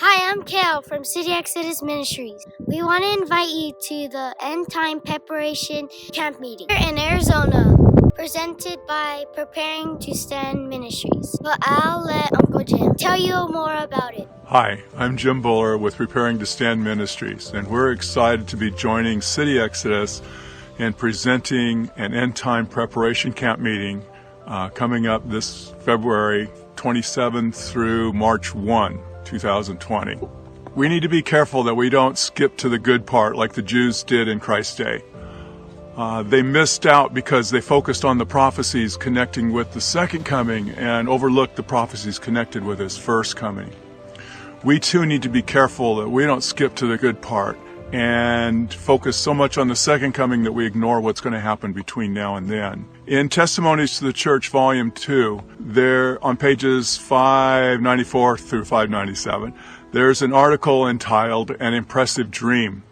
Hi, I'm Kale from City Exodus Ministries. We want to invite you to the End Time Preparation Camp meeting here in Arizona, presented by Preparing to Stand Ministries. But I'll let Uncle Jim tell you more about it. Hi, I'm Jim Buller with Preparing to Stand Ministries, and we're excited to be joining City Exodus in presenting an End Time Preparation Camp meeting coming up this February 27th through March 1, 2020. We need to be careful that we don't skip to the good part like the Jews did in Christ's day. They missed out because they focused on the prophecies connecting with the second coming and overlooked the prophecies connected with his first coming. We too need to be careful that we don't skip to the good part and focus so much on the second coming that we ignore what's going to happen between now and then. In Testimonies to the Church, Volume 2, there on pages 594 through 597, there's an article entitled An Impressive Dream.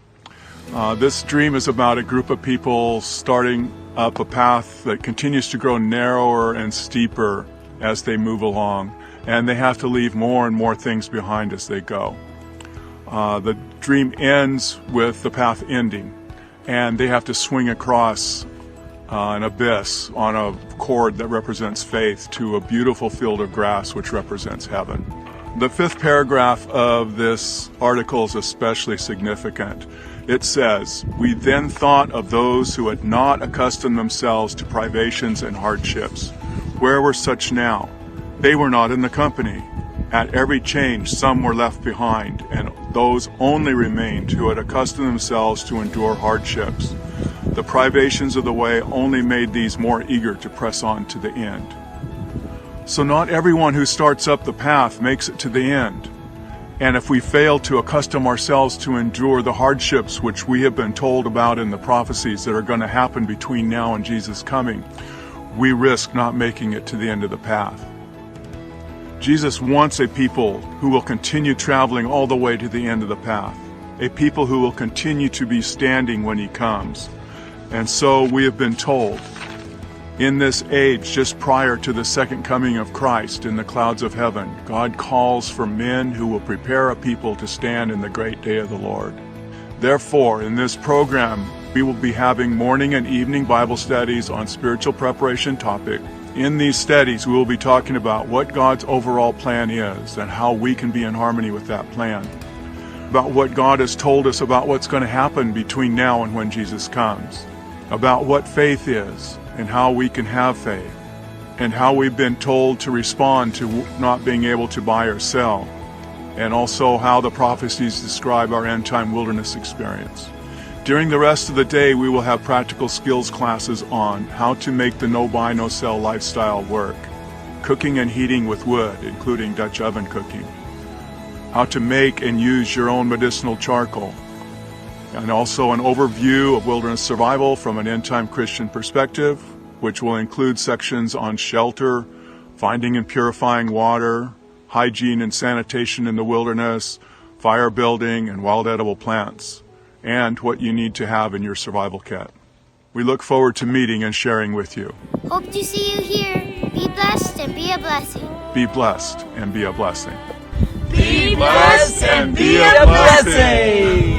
This dream is about a group of people starting up a path that continues to grow narrower and steeper as they move along, and they have to leave more and more things behind as they go. The dream ends with the path ending, and they have to swing across an abyss on a cord that represents faith to a beautiful field of grass which represents heaven. The fifth paragraph of this article is especially significant. It says, "We then thought of those who had not accustomed themselves to privations and hardships. Where were such now? They were not in the company. At every change, some were left behind, and those only remained who had accustomed themselves to endure hardships. The privations of the way only made these more eager to press on to the end." So not everyone who starts up the path makes it to the end. And if we fail to accustom ourselves to endure the hardships which we have been told about in the prophecies that are going to happen between now and Jesus' coming, we risk not making it to the end of the path. Jesus wants a people who will continue traveling all the way to the end of the path, a people who will continue to be standing when he comes. And so we have been told, in this age, just prior to the second coming of Christ in the clouds of heaven, God calls for men who will prepare a people to stand in the great day of the Lord. Therefore, in this program, we will be having morning and evening Bible studies on spiritual preparation topic. In these studies, we will be talking about what God's overall plan is and how we can be in harmony with that plan, about what God has told us about what's going to happen between now and when Jesus comes, about what faith is and how we can have faith, and how we've been told to respond to not being able to buy or sell, and also how the prophecies describe our end-time wilderness experience. During the rest of the day, we will have practical skills classes on how to make the no-buy, no-sell lifestyle work, cooking and heating with wood, including Dutch oven cooking, how to make and use your own medicinal charcoal, and also an overview of wilderness survival from an end-time Christian perspective, which will include sections on shelter, finding and purifying water, hygiene and sanitation in the wilderness, fire building, and wild edible plants, and what you need to have in your survival kit. We look forward to meeting and sharing with you. Hope to see you here. Be blessed and be a blessing. Be blessed and be a blessing. Be blessed and be a blessing.